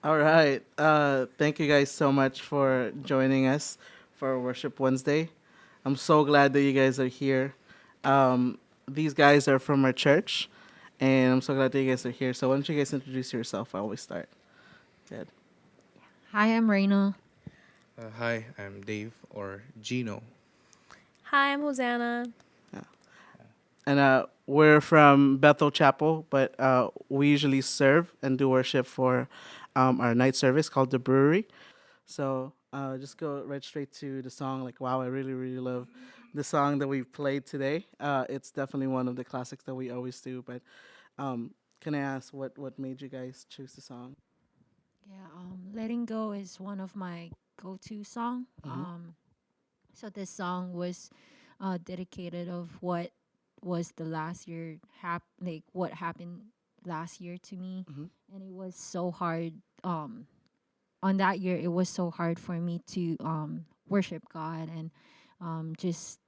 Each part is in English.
All right. Thank you guys so much for joining us for Worship Wednesday. I'm so glad that you guys are here. These guys are from our church, and I'm so glad that you guys are here. So why don't you guys introduce yourself while we start? Good. Hi, I'm Reina. Hi, I'm Dave or Gino. Hi, I'm Hosanna. Yeah. And we're from Bethel Chapel, but we usually serve and do worship for our night service called the Brewery. So just go right straight to the song. Like, wow, I really, really love the song that we played today. It's definitely one of the classics that we always do. But can I ask what made you guys choose the song? Yeah, Letting Go is one of my go-to song. Mm-hmm. So this song was dedicated of what was the last year like what happened last year to me, Mm-hmm. and it was so hard. On that year, it was so hard for me to worship God and just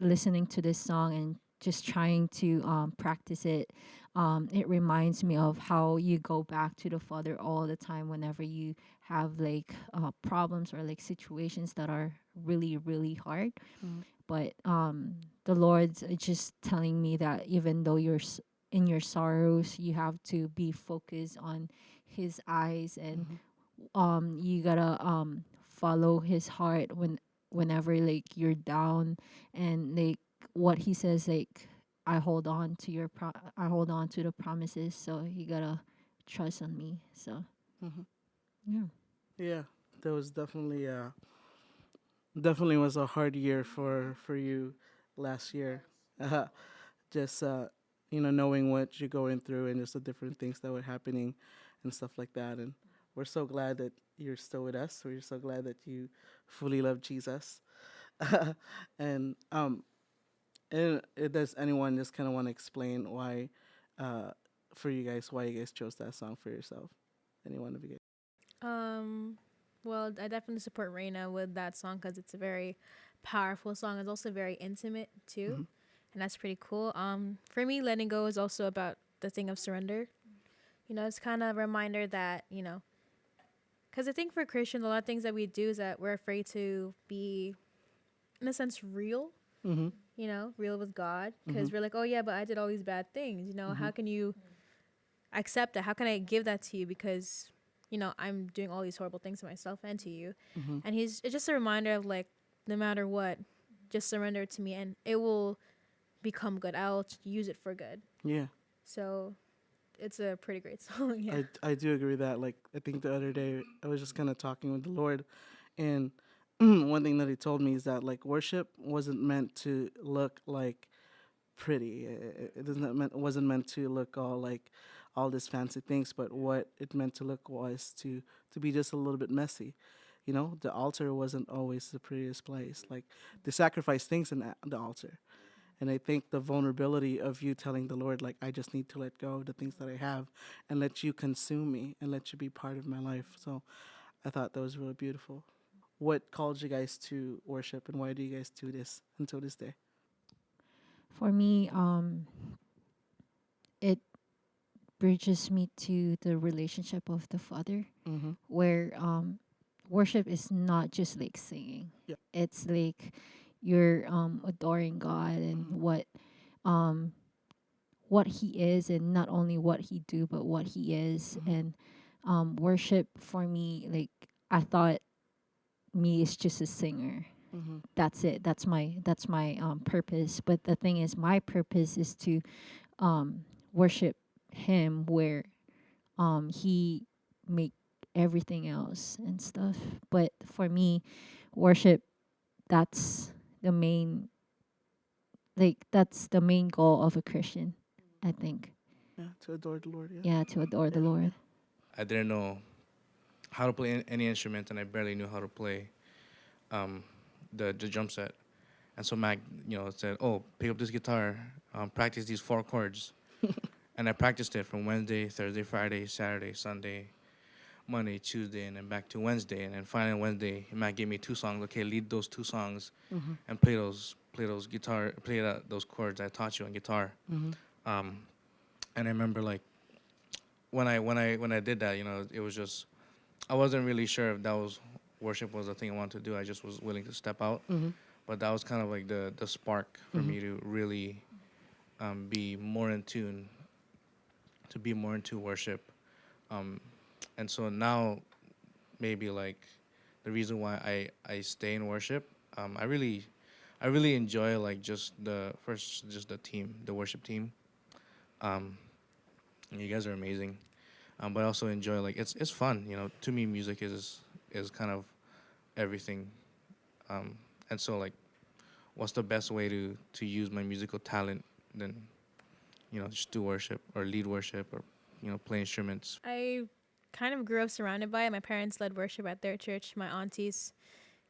listening to this song and just trying to practice it. It reminds me of how you go back to the Father all the time whenever you have like problems or like situations that are really, really hard. Mm-hmm. But the Lord's just telling me that even though you're in your sorrows, you have to be focused on His eyes, and Mm-hmm. you gotta follow His heart whenever like you're down, and like what He says, like I hold on to the promises, so you gotta trust on me. So Mm-hmm. yeah. Yeah, that was definitely was a hard year for you last year. Just knowing what you're going through and just the different things that were happening and stuff like that. And we're so glad that you're still with us. We're so glad that you fully love Jesus. and does anyone just kind of want to explain why, uh, for you guys, why you guys chose that song for yourself? Any one of you guys? Um, well, I definitely support Reina with that song because it's a very powerful song. It's also very intimate too, Mm-hmm. and that's pretty cool. For me, letting go is also about the thing of surrender. It's kind of a reminder that because I think for Christians, a lot of things that we do is that we're afraid to be, in a sense, real. Mm-hmm. Real with God, Mm-hmm. because we're like, oh yeah, but I did all these bad things. Mm-hmm. How can you accept that? How can I give that to you? Because I'm doing all these horrible things to myself and to you. Mm-hmm. And it's just a reminder of like, no matter what, just surrender to me and it will become good. I'll use it for good. Yeah. So it's a pretty great song. Yeah. I do agree with that. Like, I think the other day I was just kind of talking with the Lord, and one thing that He told me is that like worship wasn't meant to look like pretty. It doesn't meant wasn't meant to look all like all these fancy things, but what it meant to look was to be just a little bit messy. The altar wasn't always the prettiest place. Like, they sacrificed things in the altar. And I think the vulnerability of you telling the Lord, like, I just need to let go of the things that I have and let you consume me and let you be part of my life. So I thought that was really beautiful. What called you guys to worship, and why do you guys do this until this day? For me, it bridges me to the relationship of the Father, Mm-hmm. where worship is not just like singing. Yeah. It's like you're adoring God and Mm-hmm. um what He is, and not only what He do but what He is. Mm-hmm. And worship for me, like, I thought me is just a singer. Mm-hmm. That's it. That's my purpose. But the thing is, my purpose is to worship Him, where He make everything else and stuff. But for me, worship, that's the main, that's the main goal of a Christian, I think. Yeah, to adore the Lord. Yeah. Yeah, to adore the Yeah. Lord. I didn't know how to play any instrument, and I barely knew how to play um, the drum set. And so Mac, said, "Oh, pick up this guitar, practice these four chords." And I practiced it from Wednesday, Thursday, Friday, Saturday, Sunday, Monday, Tuesday, and then back to Wednesday. And then finally Wednesday, Mac gave me two songs. Okay, lead those two songs Mm-hmm. and play those chords I taught you on guitar. Mm-hmm. Um, and I remember like when I did that, it was just I wasn't really sure if that was worship was the thing I wanted to do. I just was willing to step out. Mm-hmm. But that was kind of like the spark for Mhm. me to really be more in tune, to be more into worship. Um, and so now maybe like the reason why I stay in worship, I really enjoy like just the team, the worship team. Um, you guys are amazing. But I also enjoy like it's fun, you know. To me, music is kind of everything. And so like, what's the best way to use my musical talent than, you know, just do worship or lead worship or, you know, play instruments. I kind of grew up surrounded by it. My parents led worship at their church. My aunties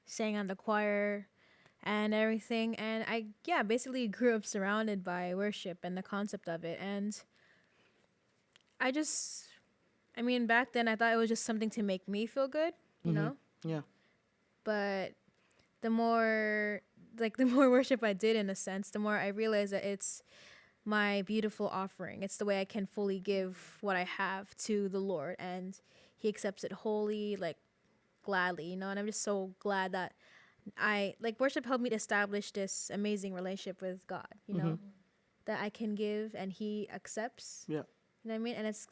sang on the choir and everything. And I, yeah, basically grew up surrounded by worship and the concept of it. And I just, I mean, back then I thought it was just something to make me feel good, you Mhm. know? Yeah. But the more, like, the more worship I did, in a sense, the more I realized that it's my beautiful offering. It's the way I can fully give what I have to the Lord, and He accepts it wholly, like, gladly, you know? And I'm just so glad that worship helped me to establish this amazing relationship with God, you know? That I can give and He accepts. Yeah. You know what I mean? And it's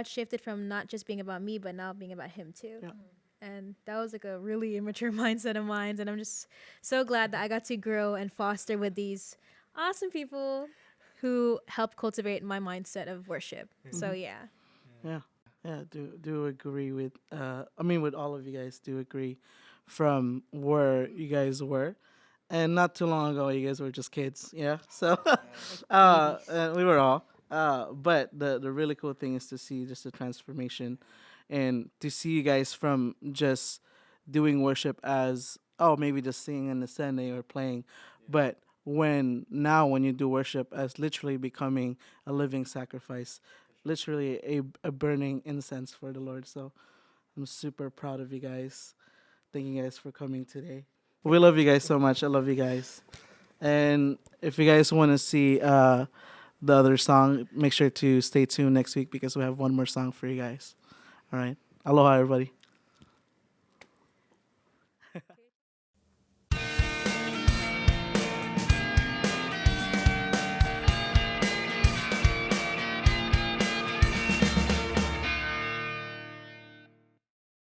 shifted from not just being about me, but now being about Him too. Yeah. And that was like a really immature mindset of mine. And I'm just so glad that I got to grow and foster with these awesome people who help cultivate my mindset of worship. So yeah. Yeah. Yeah. Do agree with. I mean, with all of you guys, do agree from where you guys were, and not too long ago, you guys were just kids. Yeah. So, we were all. But the really cool thing is to see just the transformation, and to see you guys from just doing worship as, oh, maybe just singing and ascending or playing, but when you do worship as literally becoming a living sacrifice, literally a burning incense for the Lord. So I'm super proud of you guys. Thank you guys for coming today. We love you guys so much. I love you guys. And if you guys want to see the other song, make sure to stay tuned next week because we have one more song for you guys. All right. Aloha, everybody.